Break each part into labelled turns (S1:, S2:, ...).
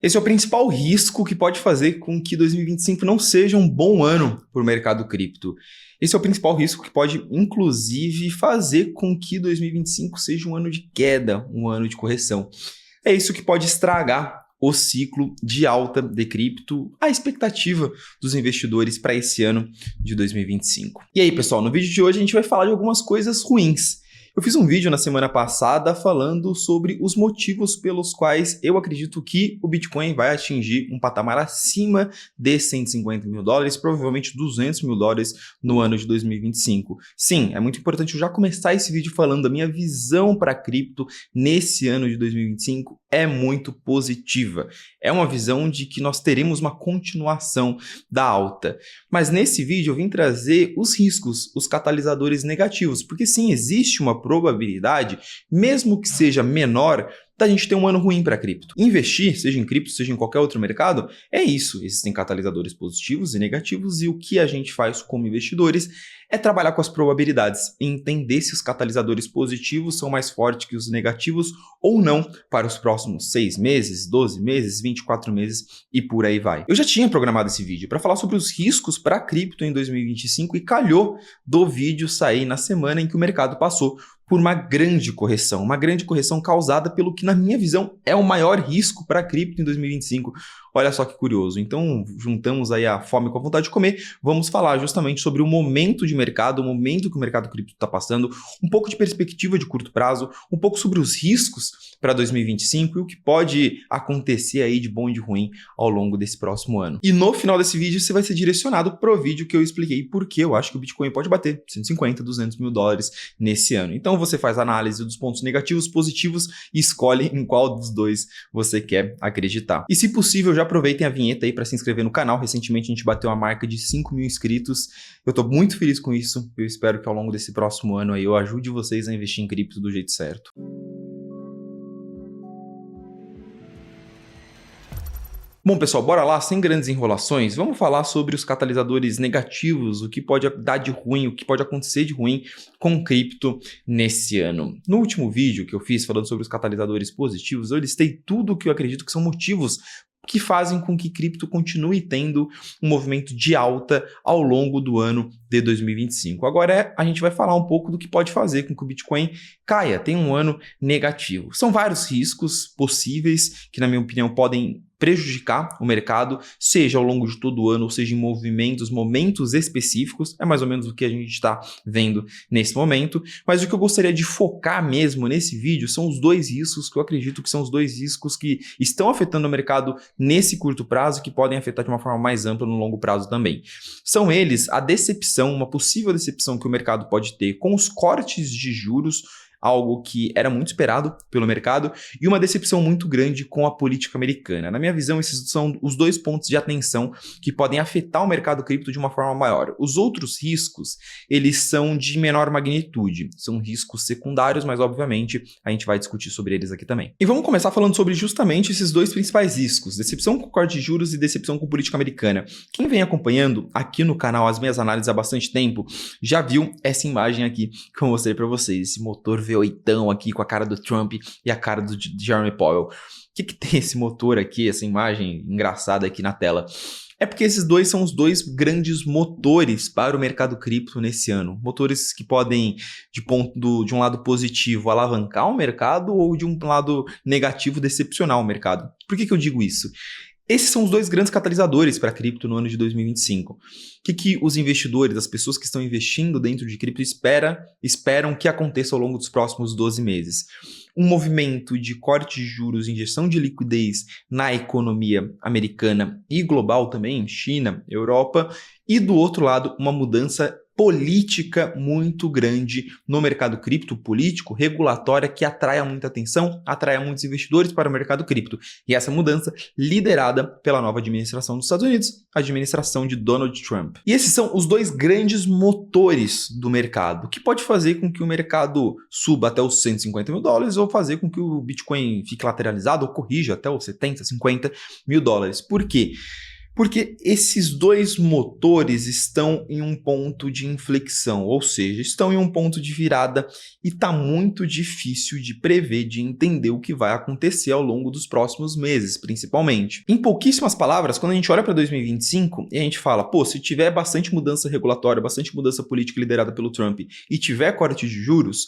S1: Esse é o principal risco que pode fazer com que 2025 não seja um bom ano para o mercado cripto. Esse é o principal risco que pode, inclusive, fazer com que 2025 seja um ano de queda, um ano de correção. É isso que pode estragar o ciclo de alta de cripto, a expectativa dos investidores para esse ano de 2025. E aí, pessoal, no vídeo de hoje a gente vai falar de algumas coisas ruins. Eu fiz um vídeo na semana passada falando sobre os motivos pelos quais eu acredito que o Bitcoin vai atingir um patamar acima de 150 mil dólares, provavelmente 200 mil dólares no ano de 2025. Sim, é muito importante eu já começar esse vídeo falando da minha visão para cripto nesse ano de 2025 é muito positiva. É uma visão de que nós teremos uma continuação da alta. Mas nesse vídeo eu vim trazer os riscos, os catalisadores negativos, porque sim, existe uma probabilidade, mesmo que seja menor, da gente ter um ano ruim para cripto. Investir, seja em cripto, seja em qualquer outro mercado, é isso. Existem catalisadores positivos e negativos e o que a gente faz como investidores é trabalhar com as probabilidades e entender se os catalisadores positivos são mais fortes que os negativos ou não para os próximos 6 meses, 12 meses, 24 meses e por aí vai. Eu já tinha programado esse vídeo para falar sobre os riscos para cripto em 2025 e calhou do vídeo sair na semana em que o mercado passou por uma grande correção causada pelo que, na minha visão, é o maior risco para a cripto em 2025. Olha só que curioso. Então, juntamos aí a fome com a vontade de comer, vamos falar justamente sobre o momento de mercado, o momento que o mercado cripto está passando, um pouco de perspectiva de curto prazo, um pouco sobre os riscos para 2025 e o que pode acontecer aí de bom e de ruim ao longo desse próximo ano. E no final desse vídeo você vai ser direcionado para o vídeo que eu expliquei porque eu acho que o Bitcoin pode bater 150, 200 mil dólares nesse ano. Então você faz a análise dos pontos negativos, positivos e escolhe em qual dos dois você quer acreditar. E se possível, já aproveitem a vinheta aí para se inscrever no canal. Recentemente a gente bateu a marca de 5 mil inscritos. Eu estou muito feliz com isso. Eu espero que ao longo desse próximo ano aí eu ajude vocês a investir em cripto do jeito certo. Bom, pessoal, bora lá, sem grandes enrolações, vamos falar sobre os catalisadores negativos, o que pode dar de ruim, o que pode acontecer de ruim com cripto nesse ano. No último vídeo que eu fiz falando sobre os catalisadores positivos, eu listei tudo o que eu acredito que são motivos que fazem com que cripto continue tendo um movimento de alta ao longo do ano de 2025. Agora a gente vai falar um pouco do que pode fazer com que o Bitcoin caia, tenha um ano negativo. São vários riscos possíveis que, na minha opinião, podem prejudicar o mercado, seja ao longo de todo o ano, ou seja em momentos específicos, é mais ou menos o que a gente está vendo nesse momento, mas o que eu gostaria de focar mesmo nesse vídeo são os dois riscos que eu acredito que são os dois riscos que estão afetando o mercado nesse curto prazo, que podem afetar de uma forma mais ampla no longo prazo também. São eles a decepção, uma possível decepção que o mercado pode ter com os cortes de juros, algo que era muito esperado pelo mercado, e uma decepção muito grande com a política americana. Na minha visão, esses são os dois pontos de atenção que podem afetar o mercado cripto de uma forma maior. Os outros riscos, eles são de menor magnitude, são riscos secundários, mas obviamente a gente vai discutir sobre eles aqui também. E vamos começar falando sobre justamente esses dois principais riscos, decepção com corte de juros e decepção com política americana. Quem vem acompanhando aqui no canal as minhas análises há bastante tempo, já viu essa imagem aqui que eu mostrei para vocês, esse motor V8 aqui com a cara do Trump e a cara do Jeremy Powell. O que tem esse motor aqui, essa imagem engraçada aqui na tela? É porque esses dois são os dois grandes motores para o mercado cripto nesse ano. Motores que podem, de um lado positivo, alavancar o mercado ou de um lado negativo, decepcionar o mercado. Por que eu digo isso? Esses são os dois grandes catalisadores para a cripto no ano de 2025. O que os investidores, as pessoas que estão investindo dentro de cripto esperam que aconteça ao longo dos próximos 12 meses? Um movimento de corte de juros, injeção de liquidez na economia americana e global também, China, Europa, e do outro lado uma mudança política muito grande no mercado cripto, político, regulatória, que atraia muita atenção, atraia muitos investidores para o mercado cripto. E essa mudança liderada pela nova administração dos Estados Unidos, a administração de Donald Trump. E esses são os dois grandes motores do mercado, que pode fazer com que o mercado suba até os 150 mil dólares ou fazer com que o Bitcoin fique lateralizado ou corrija até os 70, 50 mil dólares. Por quê? Porque esses dois motores estão em um ponto de inflexão, ou seja, estão em um ponto de virada e está muito difícil de prever, de entender o que vai acontecer ao longo dos próximos meses, principalmente. Em pouquíssimas palavras, quando a gente olha para 2025 e a gente fala, pô, se tiver bastante mudança regulatória, bastante mudança política liderada pelo Trump e tiver corte de juros,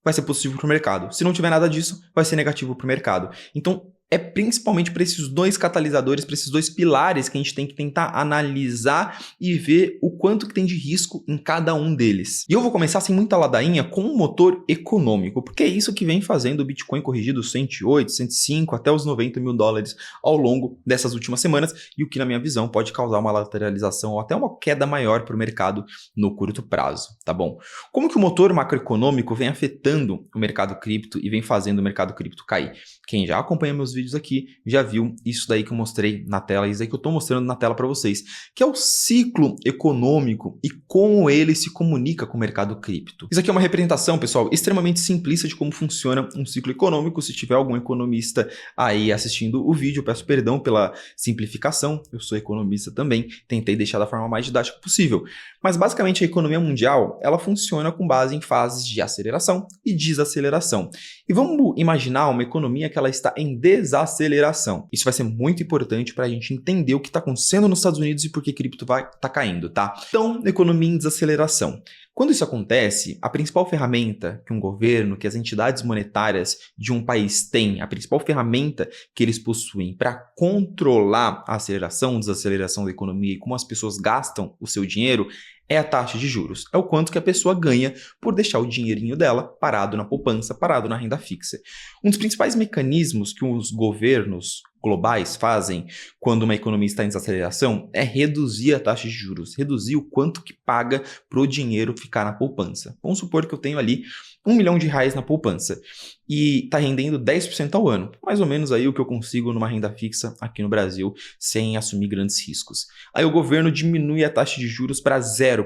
S1: vai ser positivo para o mercado. Se não tiver nada disso, vai ser negativo para o mercado. Então, é principalmente para esses dois catalisadores, para esses dois pilares que a gente tem que tentar analisar e ver o quanto que tem de risco em cada um deles. E eu vou começar sem muita ladainha com um motor econômico, porque é isso que vem fazendo o Bitcoin corrigir dos 108, 105 até os 90 mil dólares ao longo dessas últimas semanas e o que, na minha visão, pode causar uma lateralização ou até uma queda maior para o mercado no curto prazo, tá bom? Como que o motor macroeconômico vem afetando o mercado cripto e vem fazendo o mercado cripto cair? Quem já acompanha meus vídeos aqui já viu isso daí que eu mostrei na tela, isso daí que eu estou mostrando na tela para vocês, que é o ciclo econômico e como ele se comunica com o mercado cripto. Isso aqui é uma representação, pessoal, extremamente simplista de como funciona um ciclo econômico. Se tiver algum economista aí assistindo o vídeo, eu peço perdão pela simplificação, eu sou economista também, tentei deixar da forma mais didática possível. Mas basicamente a economia mundial, ela funciona com base em fases de aceleração e desaceleração. E vamos imaginar uma economia que ela está em desaceleração. Isso vai ser muito importante para a gente entender o que está acontecendo nos Estados Unidos e por que cripto vai estar caindo, tá? Então, economia em desaceleração. Quando isso acontece, a principal ferramenta que um governo, que as entidades monetárias de um país têm, a principal ferramenta que eles possuem para controlar a aceleração, desaceleração da economia e como as pessoas gastam o seu dinheiro, é a taxa de juros. É o quanto que a pessoa ganha por deixar o dinheirinho dela parado na poupança, parado na renda fixa. Um dos principais mecanismos que os governos globais fazem quando uma economia está em desaceleração é reduzir a taxa de juros, reduzir o quanto que paga para o dinheiro ficar na poupança. Vamos supor que eu tenho ali R$1 milhão na poupança e está rendendo 10% ao ano, mais ou menos aí o que eu consigo numa renda fixa aqui no Brasil sem assumir grandes riscos. Aí o governo diminui a taxa de juros para 0%.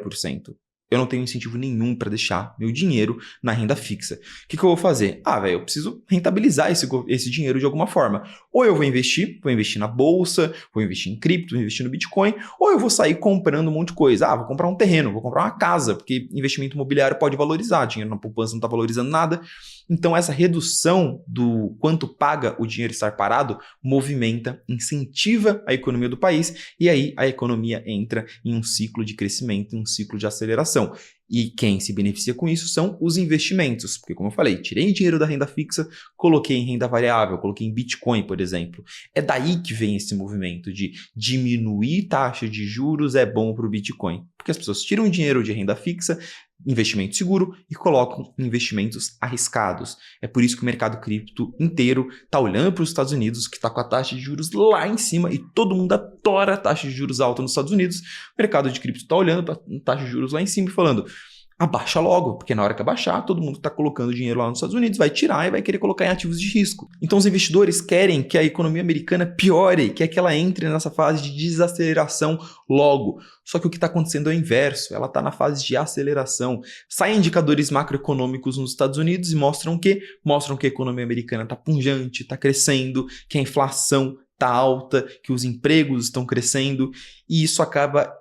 S1: Eu não tenho incentivo nenhum para deixar meu dinheiro na renda fixa. O que eu vou fazer? Eu preciso rentabilizar esse dinheiro de alguma forma. Ou eu vou investir na bolsa, vou investir em cripto, vou investir no Bitcoin, ou eu vou sair comprando um monte de coisa. Vou comprar um terreno, vou comprar uma casa, porque investimento imobiliário pode valorizar, dinheiro na poupança não está valorizando nada. Então essa redução do quanto paga o dinheiro estar parado movimenta, incentiva a economia do país e aí a economia entra em um ciclo de crescimento, em um ciclo de aceleração. E quem se beneficia com isso são os investimentos, porque como eu falei, tirei dinheiro da renda fixa, coloquei em renda variável, coloquei em Bitcoin, por exemplo. É daí que vem esse movimento de diminuir taxa de juros é bom para o Bitcoin, porque as pessoas tiram dinheiro de renda fixa, investimento seguro e colocam em investimentos arriscados. É por isso que o mercado cripto inteiro está olhando para os Estados Unidos, que está com a taxa de juros lá em cima e todo mundo adora a taxa de juros alta nos Estados Unidos. O mercado de cripto está olhando para a taxa de juros lá em cima e falando: abaixa logo, porque na hora que abaixar, todo mundo que está colocando dinheiro lá nos Estados Unidos vai tirar e vai querer colocar em ativos de risco. Então os investidores querem que a economia americana piore, quer que ela entre nessa fase de desaceleração logo. Só que o que está acontecendo é o inverso, ela está na fase de aceleração. Saem indicadores macroeconômicos nos Estados Unidos e mostram o quê? Mostram que a economia americana está pujante, está crescendo, que a inflação está alta, que os empregos estão crescendo, e isso acaba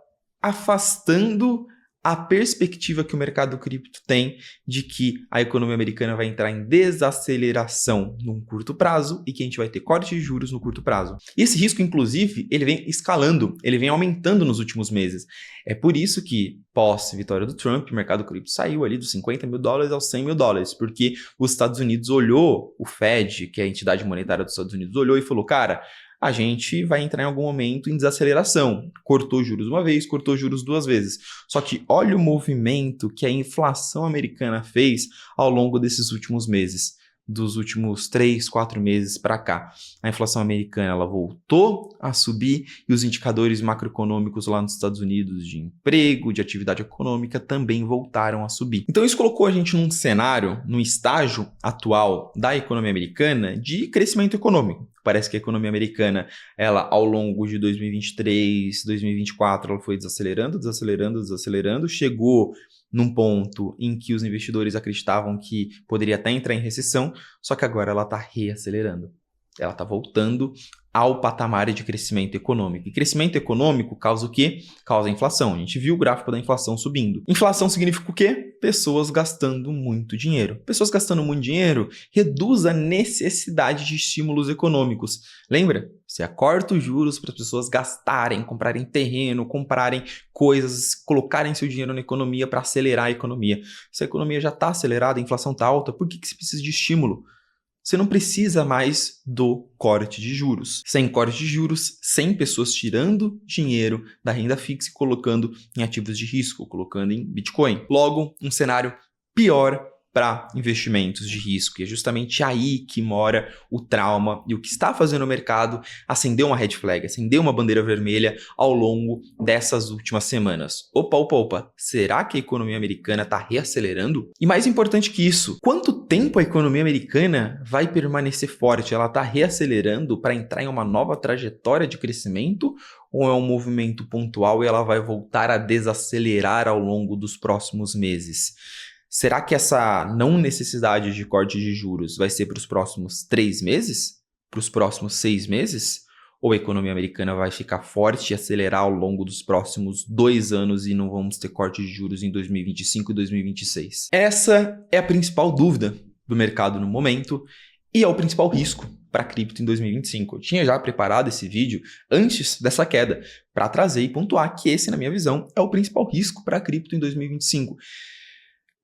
S1: afastando a perspectiva que o mercado cripto tem de que a economia americana vai entrar em desaceleração num curto prazo e que a gente vai ter corte de juros no curto prazo. E esse risco, inclusive, ele vem escalando, ele vem aumentando nos últimos meses. É por isso que, pós-vitória do Trump, o mercado cripto saiu ali dos $50 mil aos $100 mil, porque os Estados Unidos olhou, o Fed, que é a entidade monetária dos Estados Unidos, olhou e falou: cara, a gente vai entrar em algum momento em desaceleração. Cortou juros uma vez, cortou juros duas vezes. Só que olha o movimento que a inflação americana fez ao longo desses últimos meses, dos últimos 3, 4 meses para cá. A inflação americana ela voltou a subir e os indicadores macroeconômicos lá nos Estados Unidos de emprego, de atividade econômica também voltaram a subir. Então isso colocou a gente num cenário, num estágio atual da economia americana de crescimento econômico. Parece que a economia americana, ela ao longo de 2023, 2024, ela foi desacelerando, chegou num ponto em que os investidores acreditavam que poderia até entrar em recessão, só que agora ela está reacelerando. ela está voltando ao patamar de crescimento econômico. E crescimento econômico causa o quê? Causa inflação. A gente viu o gráfico da inflação subindo. Inflação significa o quê? Pessoas gastando muito dinheiro. Pessoas gastando muito dinheiro reduz a necessidade de estímulos econômicos. Lembra? Você corta os juros para as pessoas gastarem, comprarem terreno, comprarem coisas, colocarem seu dinheiro na economia para acelerar a economia. Se a economia já está acelerada, a inflação está alta, por que você precisa de estímulo? Você não precisa mais do corte de juros. Sem corte de juros, sem pessoas tirando dinheiro da renda fixa e colocando em ativos de risco, colocando em Bitcoin. Logo, um cenário pior para investimentos de risco. E é justamente aí que mora o trauma e o que está fazendo o mercado acender uma red flag, acender uma bandeira vermelha ao longo dessas últimas semanas. Opa, será que a economia americana está reacelerando? E mais importante que isso, quanto tempo a economia americana vai permanecer forte? Ela está reacelerando para entrar em uma nova trajetória de crescimento? Ou é um movimento pontual e ela vai voltar a desacelerar ao longo dos próximos meses? Será que essa não necessidade de corte de juros vai ser para os próximos 3 meses? Para os próximos 6 meses? Ou a economia americana vai ficar forte e acelerar ao longo dos próximos 2 anos e não vamos ter corte de juros em 2025 e 2026? Essa é a principal dúvida do mercado no momento e é o principal risco para a cripto em 2025. Eu tinha já preparado esse vídeo antes dessa queda para trazer e pontuar que esse, na minha visão, é o principal risco para a cripto em 2025.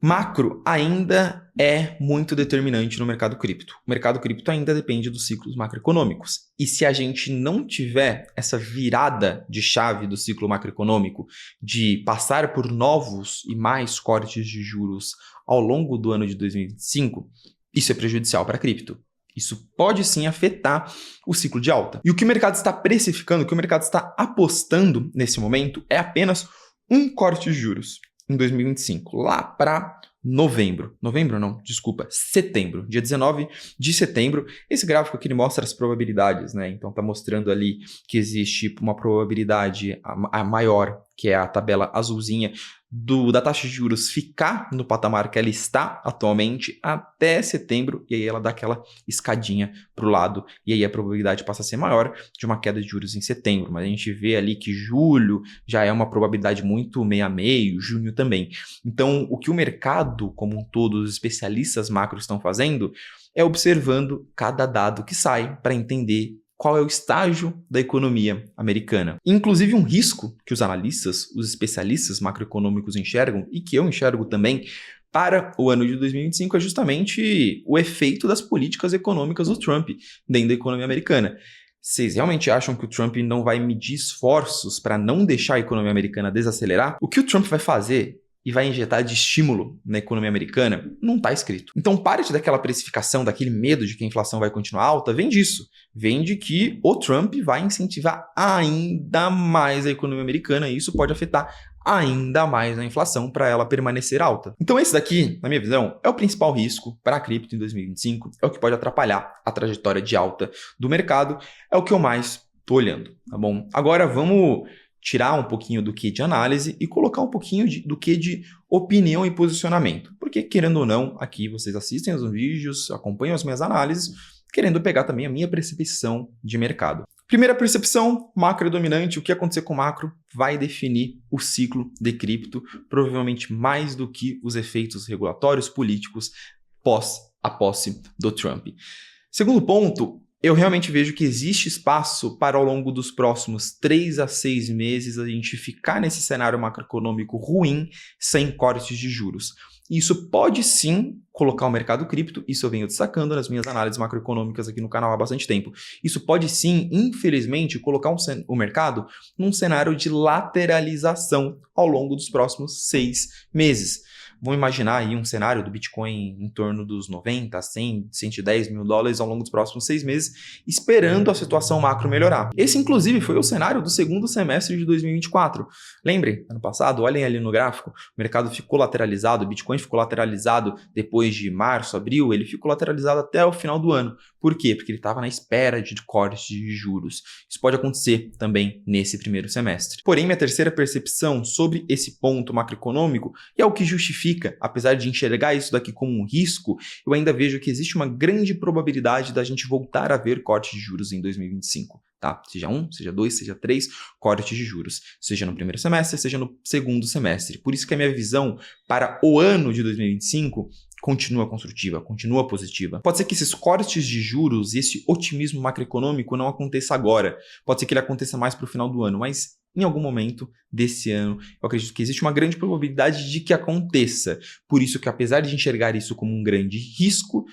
S1: Macro ainda é muito determinante no mercado cripto. O mercado cripto ainda depende dos ciclos macroeconômicos. E se a gente não tiver essa virada de chave do ciclo macroeconômico, de passar por novos e mais cortes de juros ao longo do ano de 2025, isso é prejudicial para a cripto. Isso pode sim afetar o ciclo de alta. E o que o mercado está precificando, o que o mercado está apostando nesse momento é apenas um corte de juros em 2025, lá para setembro, dia 19 de setembro. Esse gráfico aqui ele mostra as probabilidades, né? Então tá mostrando ali que existe uma probabilidade a maior, que é a tabela azulzinha, da taxa de juros ficar no patamar que ela está atualmente até setembro, e aí ela dá aquela escadinha para o lado, e aí a probabilidade passa a ser maior de uma queda de juros em setembro. Mas a gente vê ali que julho já é uma probabilidade muito meio a meio, junho também. Então, o que o mercado como um todo, os especialistas macro estão fazendo, é observando cada dado que sai para entender qual é o estágio da economia americana. Inclusive um risco que os analistas, os especialistas macroeconômicos enxergam, e que eu enxergo também, para o ano de 2025 é justamente o efeito das políticas econômicas do Trump dentro da economia americana. Vocês realmente acham que o Trump não vai medir esforços para não deixar a economia americana desacelerar? O que o Trump vai fazer e vai injetar de estímulo na economia americana, não está escrito. Então, parte daquela precificação, daquele medo de que a inflação vai continuar alta, vem disso. Vem de que o Trump vai incentivar ainda mais a economia americana e isso pode afetar ainda mais a inflação para ela permanecer alta. Então, esse daqui, na minha visão, é o principal risco para a cripto em 2025, é o que pode atrapalhar a trajetória de alta do mercado, é o que eu mais estou olhando, tá bom? Agora, vamos tirar um pouquinho do que de análise e colocar um pouquinho do que de opinião e posicionamento. Porque, querendo ou não, aqui vocês assistem os vídeos, acompanham as minhas análises, querendo pegar também a minha percepção de mercado. Primeira percepção, macro dominante. O que acontecer com o macro vai definir o ciclo de cripto, provavelmente mais do que os efeitos regulatórios políticos pós a posse do Trump. Segundo ponto, eu realmente vejo que existe espaço para, ao longo dos próximos 3 a 6 meses, a gente ficar nesse cenário macroeconômico ruim, sem cortes de juros. Isso pode sim colocar o mercado cripto, isso eu venho destacando nas minhas análises macroeconômicas aqui no canal há bastante tempo. Isso pode sim, infelizmente, colocar o mercado num cenário de lateralização ao longo dos próximos 6 meses. Vamos imaginar aí um cenário do Bitcoin em torno dos 90, 100, 110 mil dólares ao longo dos próximos 6 meses, esperando a situação macro melhorar. Esse, inclusive, foi o cenário do segundo semestre de 2024. Lembrem, ano passado, olhem ali no gráfico, o mercado ficou lateralizado, o Bitcoin ficou lateralizado depois de março, abril, ele ficou lateralizado até o final do ano. Por quê? Porque ele estava na espera de cortes de juros. Isso pode acontecer também nesse primeiro semestre. Porém, minha terceira percepção sobre esse ponto macroeconômico é o que justifica justifica, apesar de enxergar isso daqui como um risco, eu ainda vejo que existe uma grande probabilidade da gente voltar a ver cortes de juros em 2025. Tá? Seja 1, seja 2, seja 3 cortes de juros, seja no primeiro semestre, seja no segundo semestre. Por isso que a minha visão para o ano de 2025 continua construtiva, continua positiva. Pode ser que esses cortes de juros e esse otimismo macroeconômico não aconteça agora. Pode ser que ele aconteça mais para o final do ano, mas em algum momento desse ano, eu acredito que existe uma grande probabilidade de que aconteça. Por isso que, apesar de enxergar isso como um grande risco,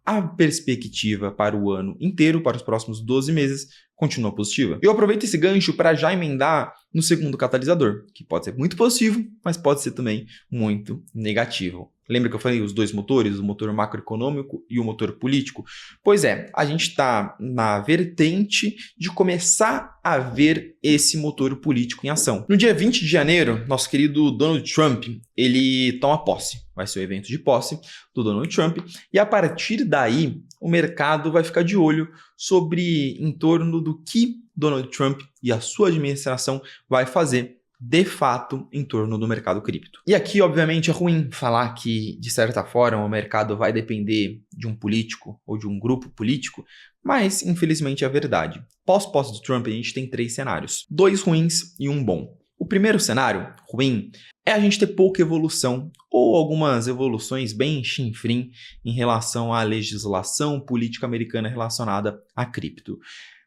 S1: a perspectiva para o ano inteiro, para os próximos 12 meses, continua positiva. Eu aproveito esse gancho para já emendar no segundo catalisador, que pode ser muito positivo, mas pode ser também muito negativo. Lembra que eu falei os dois motores, o motor macroeconômico e o motor político? Pois é, a gente está na vertente de começar a ver esse motor político em ação. No dia 20 de janeiro, nosso querido Donald Trump, ele toma posse. Vai ser o evento de posse do Donald Trump. E a partir daí, o mercado vai ficar de olho sobre em torno do que Donald Trump e a sua administração vai fazer de fato em torno do mercado cripto. E aqui, obviamente, é ruim falar que, de certa forma, o mercado vai depender de um político ou de um grupo político, mas, infelizmente, é a verdade. Pós-posse do Trump, a gente tem 3 cenários. 2 ruins e 1 bom. O primeiro cenário, ruim, é a gente ter pouca evolução ou algumas evoluções bem chinfrim em relação à legislação política americana relacionada a cripto.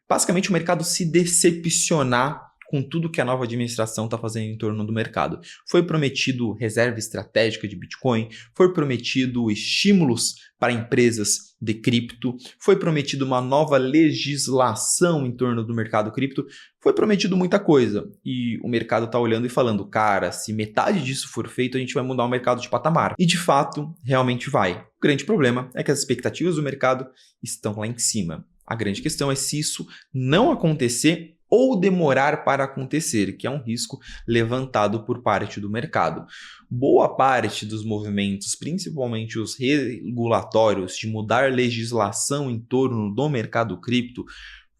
S1: Basicamente, o mercado se decepcionar com tudo que a nova administração está fazendo em torno do mercado. Foi prometido reserva estratégica de Bitcoin, foi prometido estímulos para empresas de cripto, foi prometido uma nova legislação em torno do mercado cripto, foi prometido muita coisa. E o mercado está olhando e falando, cara, se metade disso for feito, a gente vai mudar o mercado de patamar. E de fato, realmente vai. O grande problema é que as expectativas do mercado estão lá em cima. A grande questão é se isso não acontecer ou demorar para acontecer, que é um risco levantado por parte do mercado. Boa parte dos movimentos, principalmente os regulatórios, de mudar legislação em torno do mercado cripto,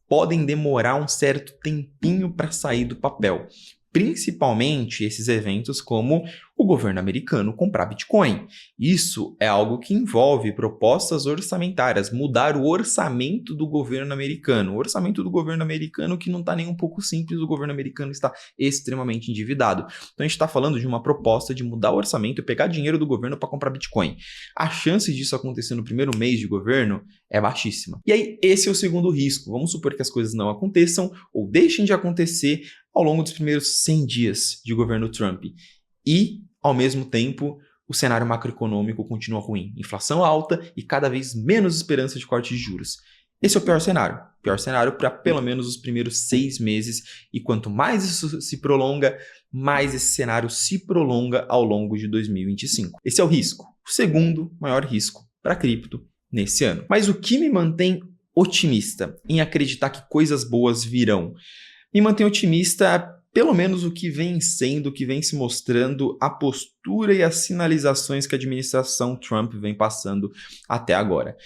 S1: podem demorar um certo tempinho para sair do papel. Principalmente esses eventos como o governo americano comprar Bitcoin. Isso é algo que envolve propostas orçamentárias, mudar o orçamento do governo americano. O orçamento do governo americano que não está nem um pouco simples, o governo americano está extremamente endividado. Então a gente está falando de uma proposta de mudar o orçamento e pegar dinheiro do governo para comprar Bitcoin. A chance disso acontecer no primeiro mês de governo é baixíssima. E aí esse é o segundo risco. Vamos supor que as coisas não aconteçam ou deixem de acontecer ao longo dos primeiros 100 dias de governo Trump. E, ao mesmo tempo, o cenário macroeconômico continua ruim. Inflação alta e cada vez menos esperança de corte de juros. Esse é o pior cenário. Pior cenário para pelo menos os primeiros 6 meses. E quanto mais isso se prolonga, mais esse cenário se prolonga ao longo de 2025. Esse é o risco. O segundo maior risco para cripto nesse ano. Mas o que me mantém otimista em acreditar que coisas boas virão? Me mantém otimista, pelo menos o que vem sendo, o que vem se mostrando, a postura e as sinalizações que a administração Trump vem passando até agora.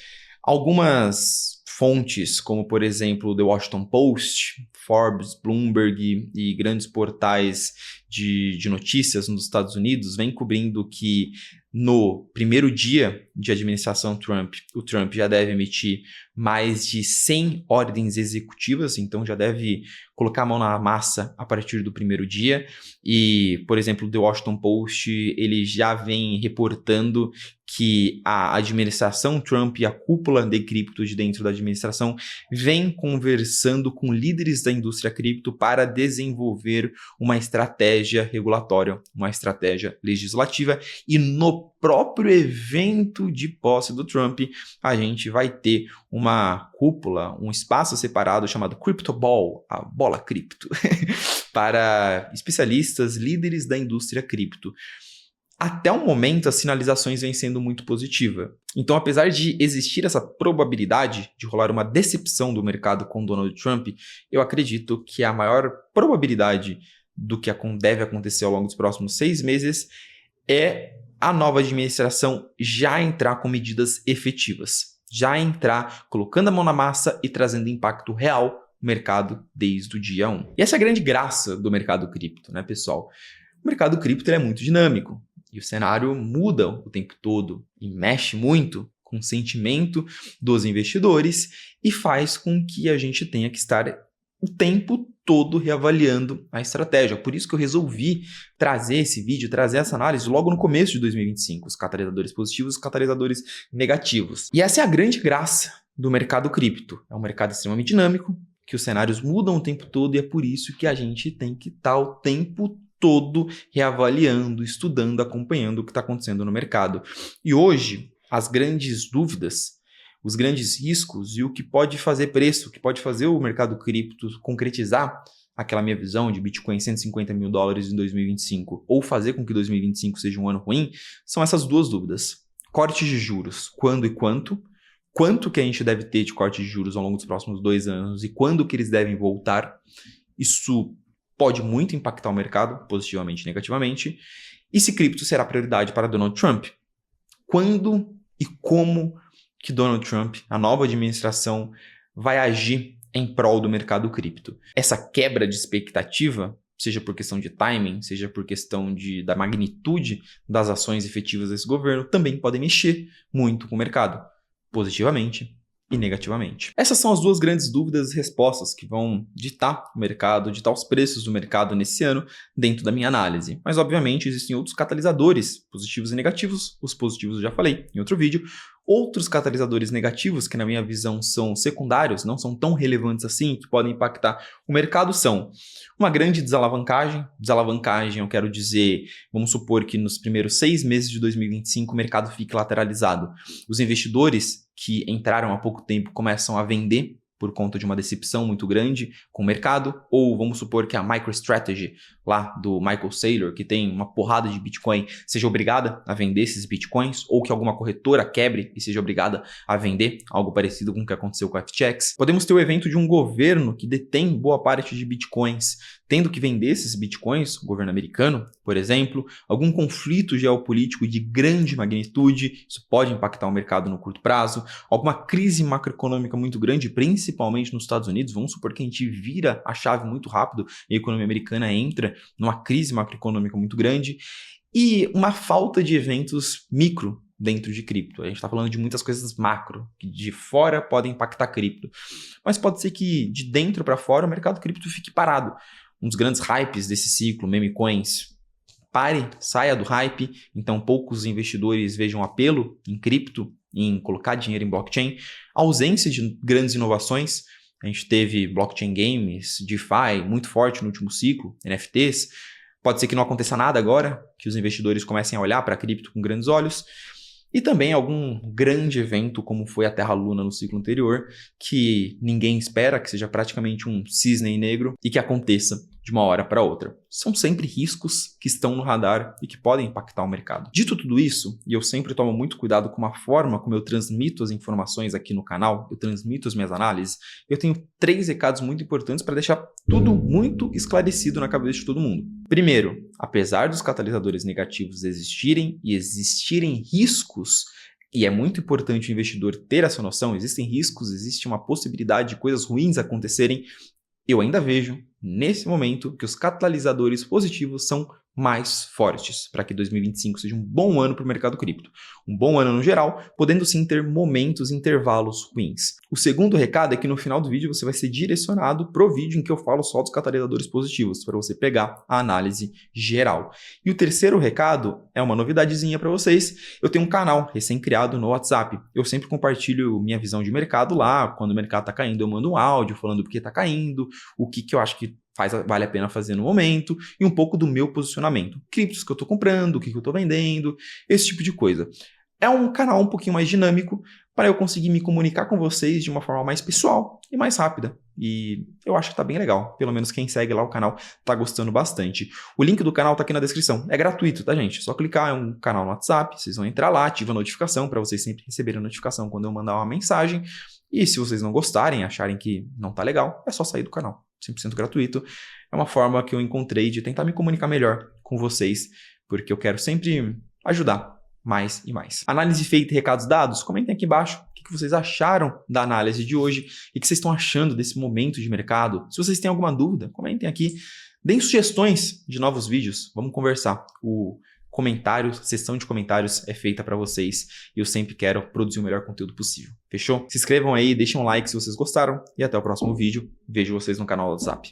S1: Algumas fontes, como por exemplo The Washington Post, Forbes, Bloomberg e grandes portais de notícias nos Estados Unidos, vêm cobrindo que no primeiro dia de administração Trump, o Trump já deve emitir mais de 100 ordens executivas, então já deve colocar a mão na massa a partir do primeiro dia. E, por exemplo, o The Washington Post, ele já vem reportando que a administração Trump e a cúpula de cripto de dentro da administração vem conversando com líderes da indústria cripto para desenvolver uma estratégia regulatória, uma estratégia legislativa, e no próprio evento de posse do Trump, a gente vai ter uma cúpula, um espaço separado chamado Crypto Ball, a bola cripto, para especialistas, líderes da indústria cripto. Até o momento, as sinalizações vêm sendo muito positivas. Então, apesar de existir essa probabilidade de rolar uma decepção do mercado com Donald Trump, eu acredito que a maior probabilidade do que deve acontecer ao longo dos próximos 6 meses é a nova administração já entrar com medidas efetivas, já entrar colocando a mão na massa e trazendo impacto real no mercado desde o dia 1. E essa é a grande graça do mercado cripto, né, pessoal? O mercado cripto é muito dinâmico. E o cenário muda o tempo todo e mexe muito com o sentimento dos investidores e faz com que a gente tenha que estar o tempo todo reavaliando a estratégia. Por isso que eu resolvi trazer esse vídeo, trazer essa análise logo no começo de 2025, os catalisadores positivos e os catalisadores negativos. E essa é a grande graça do mercado cripto. É um mercado extremamente dinâmico, que os cenários mudam o tempo todo e é por isso que a gente tem que estar o tempo todo reavaliando, estudando, acompanhando o que está acontecendo no mercado. E hoje, as grandes dúvidas, os grandes riscos e o que pode fazer preço, o que pode fazer o mercado cripto concretizar aquela minha visão de Bitcoin $150 mil em 2025 ou fazer com que 2025 seja um ano ruim, são essas duas dúvidas. Cortes de juros, quando e quanto? Quanto que a gente deve ter de corte de juros ao longo dos próximos 2 anos e quando que eles devem voltar? Isso pode muito impactar o mercado, positivamente e negativamente. E se cripto será prioridade para Donald Trump? Quando e como que Donald Trump, a nova administração, vai agir em prol do mercado cripto? Essa quebra de expectativa, seja por questão de timing, seja por questão da magnitude das ações efetivas desse governo, também podem mexer muito com o mercado, positivamente e negativamente. Essas são as duas grandes dúvidas e respostas que vão ditar o mercado, ditar os preços do mercado nesse ano dentro da minha análise. Mas, obviamente, existem outros catalisadores, positivos e negativos. Os positivos eu já falei em outro vídeo. Outros catalisadores negativos, que na minha visão são secundários, não são tão relevantes assim, que podem impactar o mercado, são uma grande desalavancagem. Desalavancagem, eu quero dizer, vamos supor que nos primeiros 6 meses de 2025 o mercado fique lateralizado. Os investidores que entraram há pouco tempo começam a vender por conta de uma decepção muito grande com o mercado, ou vamos supor que a MicroStrategy, lá do Michael Saylor, que tem uma porrada de Bitcoin, seja obrigada a vender esses Bitcoins, ou que alguma corretora quebre e seja obrigada a vender, algo parecido com o que aconteceu com a FTX. Podemos ter o evento de um governo que detém boa parte de Bitcoins, tendo que vender esses Bitcoins, o governo americano, por exemplo, algum conflito geopolítico de grande magnitude, isso pode impactar o mercado no curto prazo, alguma crise macroeconômica muito grande, principalmente nos Estados Unidos, vamos supor que a gente vira a chave muito rápido e a economia americana entra numa crise macroeconômica muito grande e uma falta de eventos micro dentro de cripto. A gente está falando de muitas coisas macro, que de fora podem impactar cripto, mas pode ser que de dentro para fora o mercado cripto fique parado. Um dos grandes hypes desse ciclo, meme coins, pare, saia do hype, então poucos investidores vejam apelo em cripto, em colocar dinheiro em blockchain, ausência de grandes inovações. A gente teve blockchain games, DeFi muito forte no último ciclo, NFTs. Pode ser que não aconteça nada agora, que os investidores comecem a olhar para a cripto com grandes olhos. E também algum grande evento, como foi a Terra Luna no ciclo anterior, que ninguém espera, que seja praticamente um cisne negro e que aconteça de uma hora para outra. São sempre riscos que estão no radar e que podem impactar o mercado. Dito tudo isso, e eu sempre tomo muito cuidado com a forma como eu transmito as informações aqui no canal, eu transmito as minhas análises, eu tenho 3 recados muito importantes para deixar tudo muito esclarecido na cabeça de todo mundo. Primeiro, apesar dos catalisadores negativos existirem e existirem riscos, e é muito importante o investidor ter essa noção, existem riscos, existe uma possibilidade de coisas ruins acontecerem, eu ainda vejo, nesse momento, que os catalisadores positivos são mais fortes para que 2025 seja um bom ano para o mercado cripto. Um bom ano no geral, podendo sim ter momentos, intervalos ruins. O segundo recado é que no final do vídeo você vai ser direcionado para o vídeo em que eu falo só dos catalisadores positivos, para você pegar a análise geral. E o terceiro recado é uma novidadezinha para vocês. Eu tenho um canal recém-criado no WhatsApp. Eu sempre compartilho minha visão de mercado lá. Quando o mercado está caindo, eu mando um áudio falando por que está caindo, o que eu acho que vale a pena fazer no momento e um pouco do meu posicionamento. Criptos que eu estou comprando, o que eu estou vendendo, esse tipo de coisa. É um canal um pouquinho mais dinâmico para eu conseguir me comunicar com vocês de uma forma mais pessoal e mais rápida. E eu acho que está bem legal. Pelo menos quem segue lá o canal está gostando bastante. O link do canal está aqui na descrição. É gratuito, tá, gente? É só clicar, é um canal no WhatsApp, vocês vão entrar lá, ativa a notificação para vocês sempre receberem a notificação quando eu mandar uma mensagem. E se vocês não gostarem, acharem que não está legal, é só sair do canal. 100% gratuito. É uma forma que eu encontrei de tentar me comunicar melhor com vocês, porque eu quero sempre ajudar mais e mais. Análise feita e recados dados? Comentem aqui embaixo o que vocês acharam da análise de hoje e o que vocês estão achando desse momento de mercado. Se vocês têm alguma dúvida, comentem aqui. Deem sugestões de novos vídeos. Vamos conversar. O comentários, sessão de comentários é feita para vocês e eu sempre quero produzir o melhor conteúdo possível. Fechou? Se inscrevam aí, deixem um like se vocês gostaram e até o próximo vídeo. Vejo vocês no canal do WhatsApp.